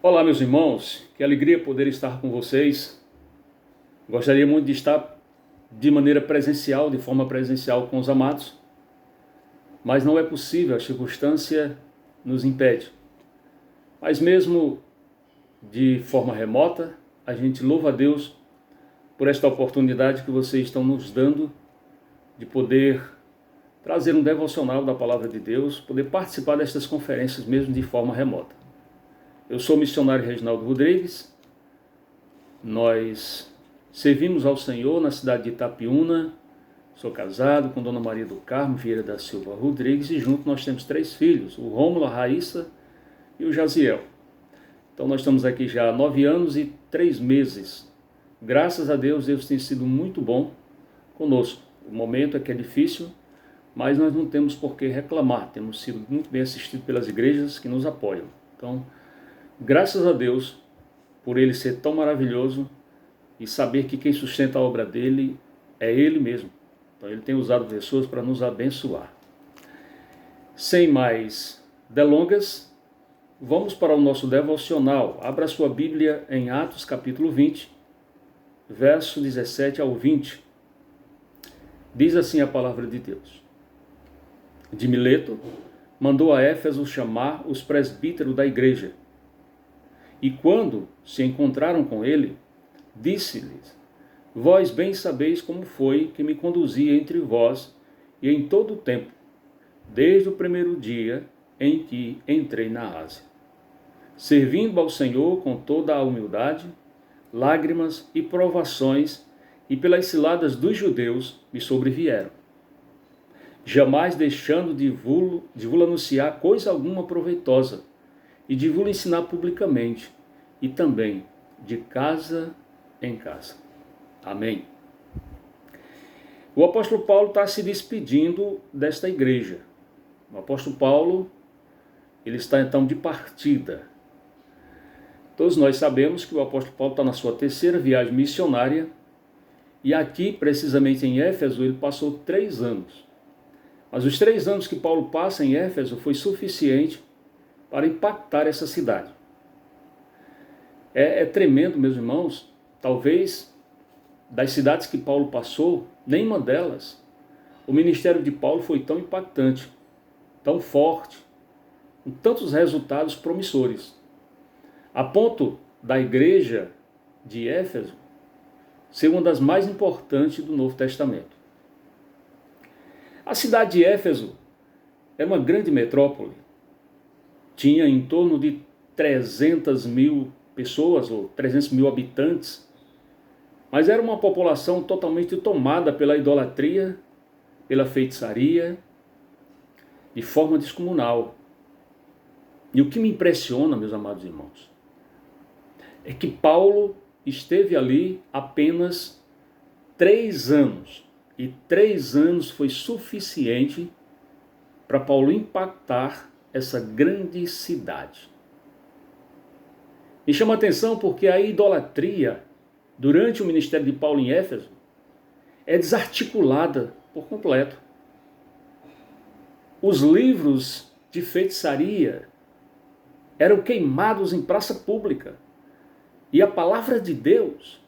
Olá, meus irmãos, que alegria poder estar com vocês. Gostaria muito de estar de maneira presencial, de forma presencial com os amados, mas não é possível, a circunstância nos impede. Mas mesmo de forma remota, a gente louva a Deus por esta oportunidade que vocês estão nos dando de poder trazer um devocional da Palavra de Deus, poder participar destas conferências mesmo de forma remota. Eu sou o missionário Reginaldo Rodrigues, nós servimos ao Senhor na cidade de Itapiúna, sou casado com Dona Maria do Carmo Vieira da Silva Rodrigues e junto nós temos 3 filhos, o Rômulo, a Raíssa e o Jaziel. Então nós estamos aqui já há 9 anos e 3 meses. Graças a Deus, Deus tem sido muito bom conosco. O momento é que é difícil, mas nós não temos por que reclamar, temos sido muito bem assistidos pelas igrejas que nos apoiam. Então, graças a Deus por Ele ser tão maravilhoso e saber que quem sustenta a obra dele é Ele mesmo. Então Ele tem usado pessoas para nos abençoar. Sem mais delongas, vamos para o nosso devocional. Abra sua Bíblia em Atos capítulo 20, verso 17 ao 20. Diz assim a palavra de Deus. De Mileto mandou a Éfeso chamar os presbíteros da igreja. E quando se encontraram com ele, disse-lhes: Vós bem sabeis como foi que me conduzi entre vós e em todo o tempo, desde o primeiro dia em que entrei na Ásia, servindo ao Senhor com toda a humildade, lágrimas e provações, e pelas ciladas dos judeus me sobrevieram, jamais deixando de vos anunciar coisa alguma proveitosa, e de vos ensinar publicamente, e também de casa em casa. Amém. O apóstolo Paulo está se despedindo desta igreja. O apóstolo Paulo, ele está então de partida. Todos nós sabemos que o apóstolo Paulo está na sua 3ª viagem missionária, e aqui, precisamente em Éfeso, ele passou 3 anos. Mas os 3 anos que Paulo passa em Éfeso foi suficiente para impactar essa cidade. É tremendo, meus irmãos. Talvez das cidades que Paulo passou, nenhuma delas, o ministério de Paulo foi tão impactante, tão forte, com tantos resultados promissores, a ponto da igreja de Éfeso ser uma das mais importantes do Novo Testamento. A cidade de Éfeso é uma grande metrópole. Tinha em torno de 300 mil pessoas, ou 300 mil habitantes, mas era uma população totalmente tomada pela idolatria, pela feitiçaria, de forma descomunal. E o que me impressiona, meus amados irmãos, é que Paulo esteve ali apenas 3 anos, e 3 anos foi suficiente para Paulo impactar essa grande cidade. Me chama a atenção porque a idolatria, durante o ministério de Paulo em Éfeso, é desarticulada por completo. Os livros de feitiçaria eram queimados em praça pública. E a palavra de Deus,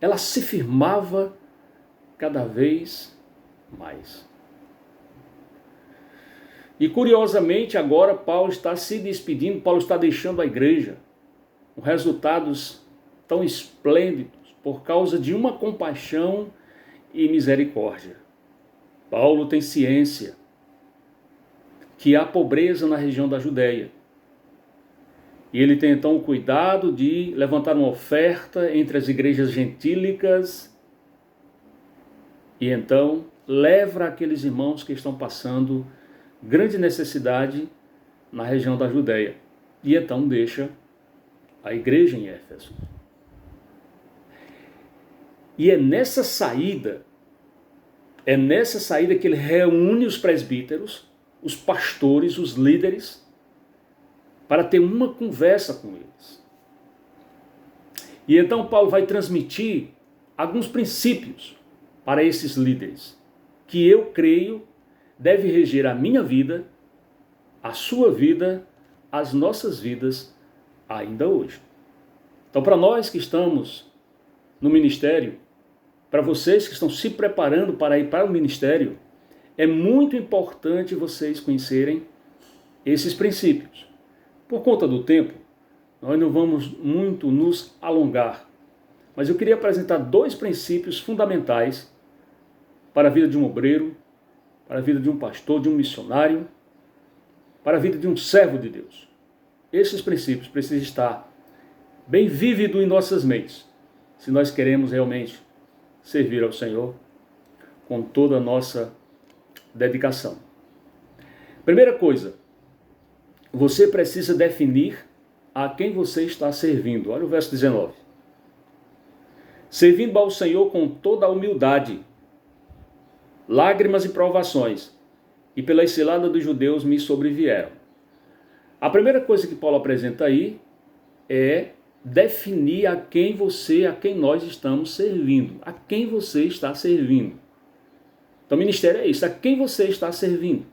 ela se firmava cada vez mais. E curiosamente agora Paulo está se despedindo, Paulo está deixando a igreja, com resultados tão esplêndidos por causa de uma compaixão e misericórdia. Paulo tem ciência que há pobreza na região da Judéia. E ele tem então o cuidado de levantar uma oferta entre as igrejas gentílicas e então leva aqueles irmãos que estão passando grande necessidade na região da Judéia. E então deixa a igreja em Éfeso. E é nessa saída que ele reúne os presbíteros, os pastores, os líderes, para ter uma conversa com eles. E então Paulo vai transmitir alguns princípios para esses líderes, que eu creio deve reger a minha vida, a sua vida, as nossas vidas, ainda hoje. Então, para nós que estamos no ministério, para vocês que estão se preparando para ir para o ministério, é muito importante vocês conhecerem esses princípios. Por conta do tempo, nós não vamos muito nos alongar, mas eu queria apresentar 2 princípios fundamentais para a vida de um obreiro, para a vida de um pastor, de um missionário, para a vida de um servo de Deus. Esses princípios precisam estar bem vívidos em nossas mentes, se nós queremos realmente servir ao Senhor com toda a nossa dedicação. Primeira coisa, você precisa definir a quem você está servindo. Olha o verso 19. Servindo ao Senhor com toda a humildade, lágrimas e provações, e pela cilada dos judeus me sobrevieram. A primeira coisa que Paulo apresenta aí é definir a quem nós estamos servindo, a quem você está servindo. Então o ministério é isso, a quem você está servindo.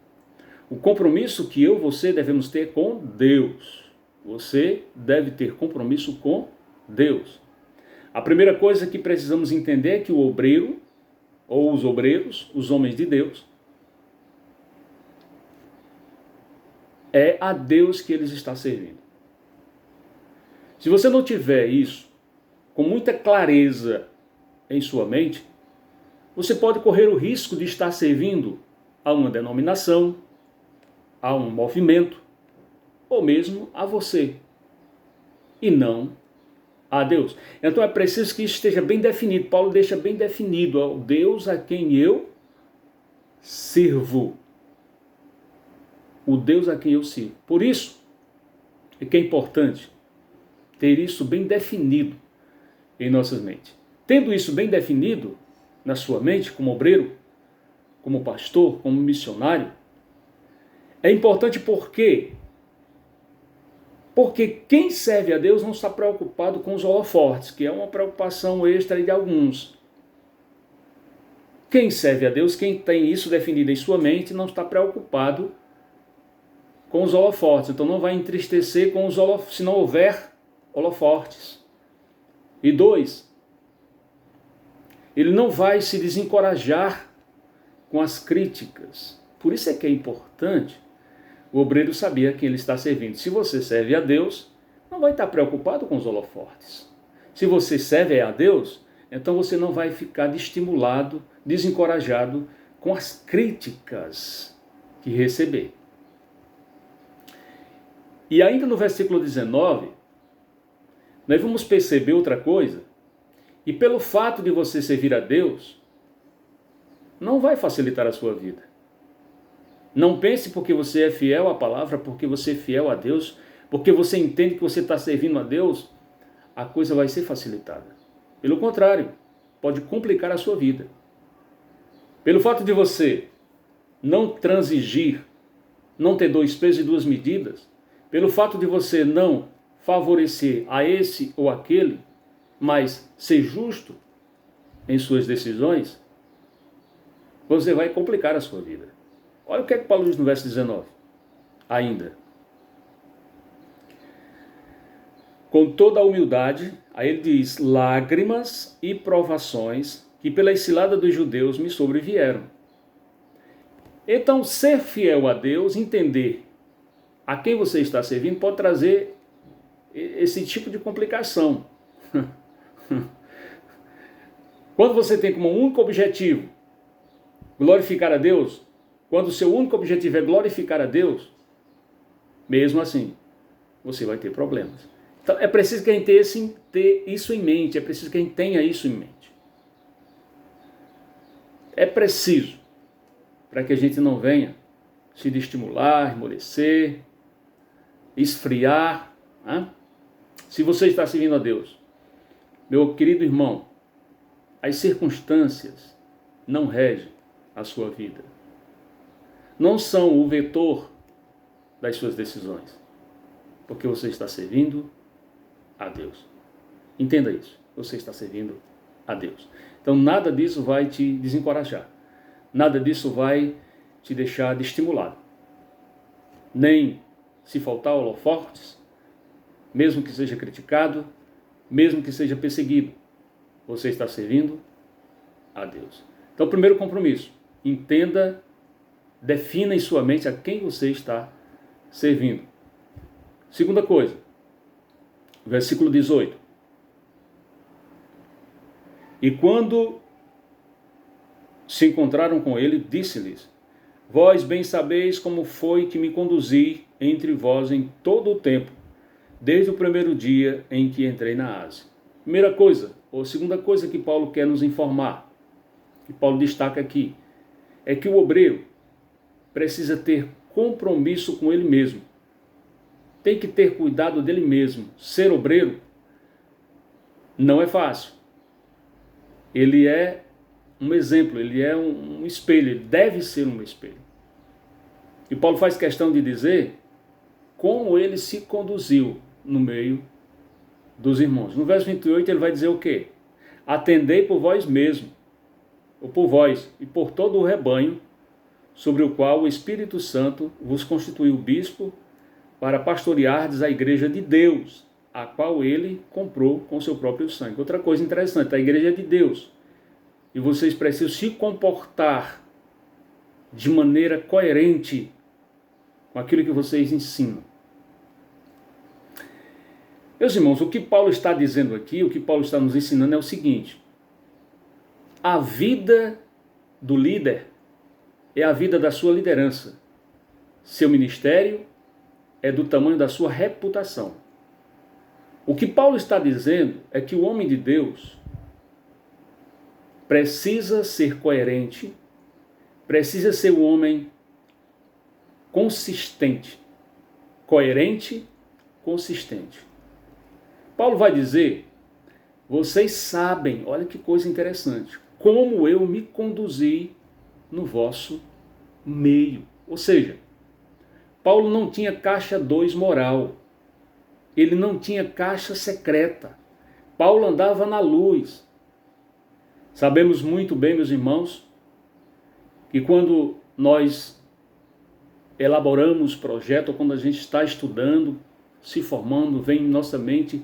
O compromisso que você devemos ter com Deus. Você deve ter compromisso com Deus. A primeira coisa que precisamos entender é que o obreiro, ou os obreiros, os homens de Deus, é a Deus que eles estão servindo. Se você não tiver isso com muita clareza em sua mente, você pode correr o risco de estar servindo a uma denominação, a um movimento, ou mesmo a você, e não a Deus. Então é preciso que isso esteja bem definido. Paulo deixa bem definido o Deus a quem eu sirvo. O Deus a quem eu sirvo. Por isso é que é importante ter isso bem definido em nossas mentes. Tendo isso bem definido na sua mente, como obreiro, como pastor, como missionário, é importante porque quem serve a Deus não está preocupado com os holofortes, que é uma preocupação extra de alguns. Quem serve a Deus, quem tem isso definido em sua mente, não está preocupado com os holofortes. Então não vai entristecer com os holofortes, se não houver holofortes. E 2, ele não vai se desencorajar com as críticas. Por isso é que é importante o obreiro saber a quem ele está servindo. Se você serve a Deus, não vai estar preocupado com os holofortes. Se você serve a Deus, então você não vai ficar estimulado, desencorajado com as críticas que receber. E ainda no versículo 19, nós vamos perceber outra coisa. E pelo fato de você servir a Deus, não vai facilitar a sua vida. Não pense porque você é fiel à palavra, porque você é fiel a Deus, porque você entende que você está servindo a Deus, a coisa vai ser facilitada. Pelo contrário, pode complicar a sua vida. Pelo fato de você não transigir, não ter 2 pesos e 2 medidas, pelo fato de você não favorecer a esse ou aquele, mas ser justo em suas decisões, você vai complicar a sua vida. Olha o que é que Paulo diz no verso 19. Ainda. Com toda a humildade, aí ele diz, lágrimas e provações que pela cilada dos judeus me sobrevieram. Então, ser fiel a Deus, entender a quem você está servindo, pode trazer esse tipo de complicação. Quando você tem como único objetivo glorificar a Deus, quando o seu único objetivo é glorificar a Deus, mesmo assim, você vai ter problemas. Então é preciso que a gente tenha isso em mente, é preciso que a gente tenha isso em mente. É preciso, para que a gente não venha se estimular, esmorecer, esfriar. Né? Se você está servindo a Deus, meu querido irmão, as circunstâncias não regem a sua vida. Não são o vetor das suas decisões, porque você está servindo a Deus. Entenda isso, você está servindo a Deus. Então nada disso vai te desencorajar, nada disso vai te deixar desestimulado. Nem se faltar holofortes, mesmo que seja criticado, mesmo que seja perseguido, você está servindo a Deus. Então, primeiro compromisso, entenda, defina em sua mente a quem você está servindo. Segunda coisa, versículo 18. E quando se encontraram com ele, disse-lhes: vós bem sabeis como foi que me conduzi entre vós em todo o tempo, desde o primeiro dia em que entrei na Ásia. Primeira coisa, ou segunda coisa que Paulo quer nos informar, que Paulo destaca aqui, é que o obreiro precisa ter compromisso com ele mesmo. Tem que ter cuidado dele mesmo. Ser obreiro não é fácil. Ele é um exemplo, ele é um espelho, ele deve ser um espelho. E Paulo faz questão de dizer como ele se conduziu no meio dos irmãos. No verso 28 ele vai dizer o quê? Atendei por vós mesmo, ou por vós, e por todo o rebanho, sobre o qual o Espírito Santo vos constituiu bispo, para pastoreardes a igreja de Deus, a qual ele comprou com seu próprio sangue. Outra coisa interessante, a igreja é de Deus. E vocês precisam se comportar de maneira coerente com aquilo que vocês ensinam. Meus irmãos, o que Paulo está dizendo aqui, o que Paulo está nos ensinando é o seguinte: a vida do líder é a vida da sua liderança. Seu ministério é do tamanho da sua reputação. O que Paulo está dizendo é que o homem de Deus precisa ser coerente, precisa ser um homem consistente. Coerente, consistente. Paulo vai dizer: vocês sabem, olha que coisa interessante, como eu me conduzi no vosso meio. Ou seja, Paulo não tinha caixa 2 moral. Ele não tinha caixa secreta. Paulo andava na luz. Sabemos muito bem, meus irmãos, que quando nós elaboramos projeto, ou quando a gente está estudando, se formando, vem em nossa mente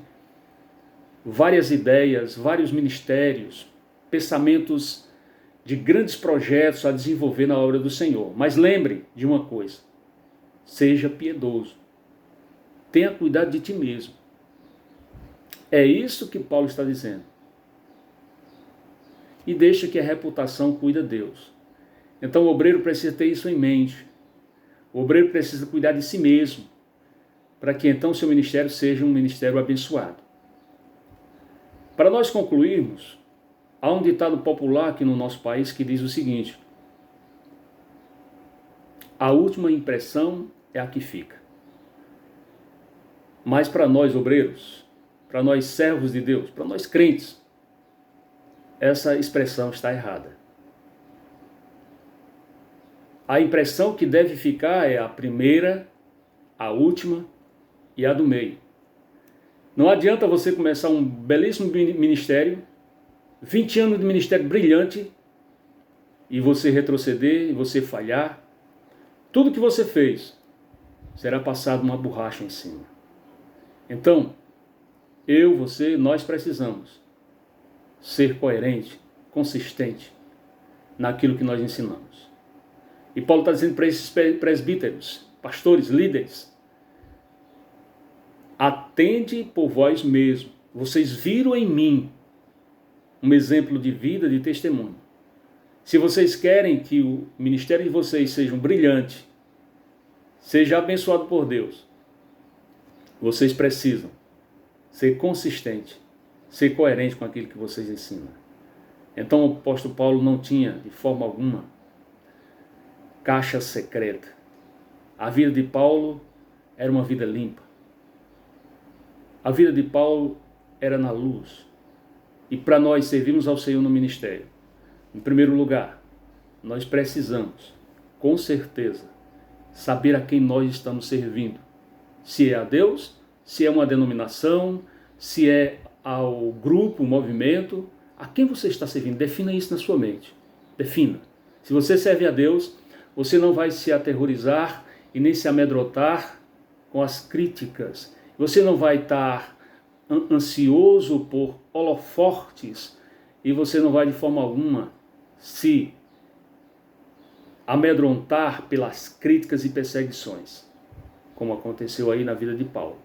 várias ideias, vários ministérios, pensamentos de grandes projetos a desenvolver na obra do Senhor. Mas lembre de uma coisa: seja piedoso. Tenha cuidado de ti mesmo. É isso que Paulo está dizendo. E deixa que a reputação cuida Deus. Então o obreiro precisa ter isso em mente. O obreiro precisa cuidar de si mesmo, para que então seu ministério seja um ministério abençoado. Para nós concluirmos, há um ditado popular aqui no nosso país que diz o seguinte: a última impressão é a que fica. Mas para nós obreiros, para nós servos de Deus, para nós crentes, essa expressão está errada. A impressão que deve ficar é a primeira, a última e a do meio. Não adianta você começar um belíssimo ministério, 20 anos de ministério brilhante, e você retroceder, e você falhar. Tudo que você fez será passado uma borracha em cima. Então, eu, você, nós precisamos ser coerente, consistente naquilo que nós ensinamos. E Paulo está dizendo para esses presbíteros, pastores, líderes: atende por vós mesmo. Vocês viram em mim um exemplo de vida, de testemunho. Se vocês querem que o ministério de vocês seja um brilhante, seja abençoado por Deus, vocês precisam ser consistente, ser coerente com aquilo que vocês ensinam. Então o apóstolo Paulo não tinha, de forma alguma, caixa secreta. A vida de Paulo era uma vida limpa. A vida de Paulo era na luz. E para nós servirmos ao Senhor no ministério, em primeiro lugar, nós precisamos, com certeza, saber a quem nós estamos servindo. Se é a Deus, se é uma denominação, se é ao grupo, movimento, a quem você está servindo? Defina isso na sua mente. Defina. Se você serve a Deus, você não vai se aterrorizar e nem se amedrontar com as críticas Você não vai estar ansioso por holofortes e você não vai de forma alguma se amedrontar pelas críticas e perseguições, como aconteceu aí na vida de Paulo.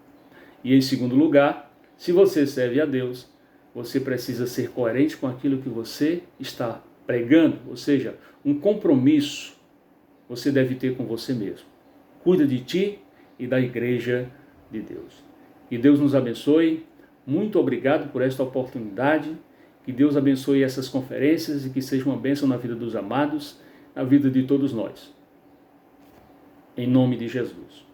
E em segundo lugar, se você serve a Deus, você precisa ser coerente com aquilo que você está pregando, ou seja, um compromisso você deve ter com você mesmo. Cuida de ti e da igreja de Deus. Que Deus nos abençoe. Muito obrigado por esta oportunidade. Que Deus abençoe essas conferências e que seja uma bênção na vida dos amados, na vida de todos nós. Em nome de Jesus.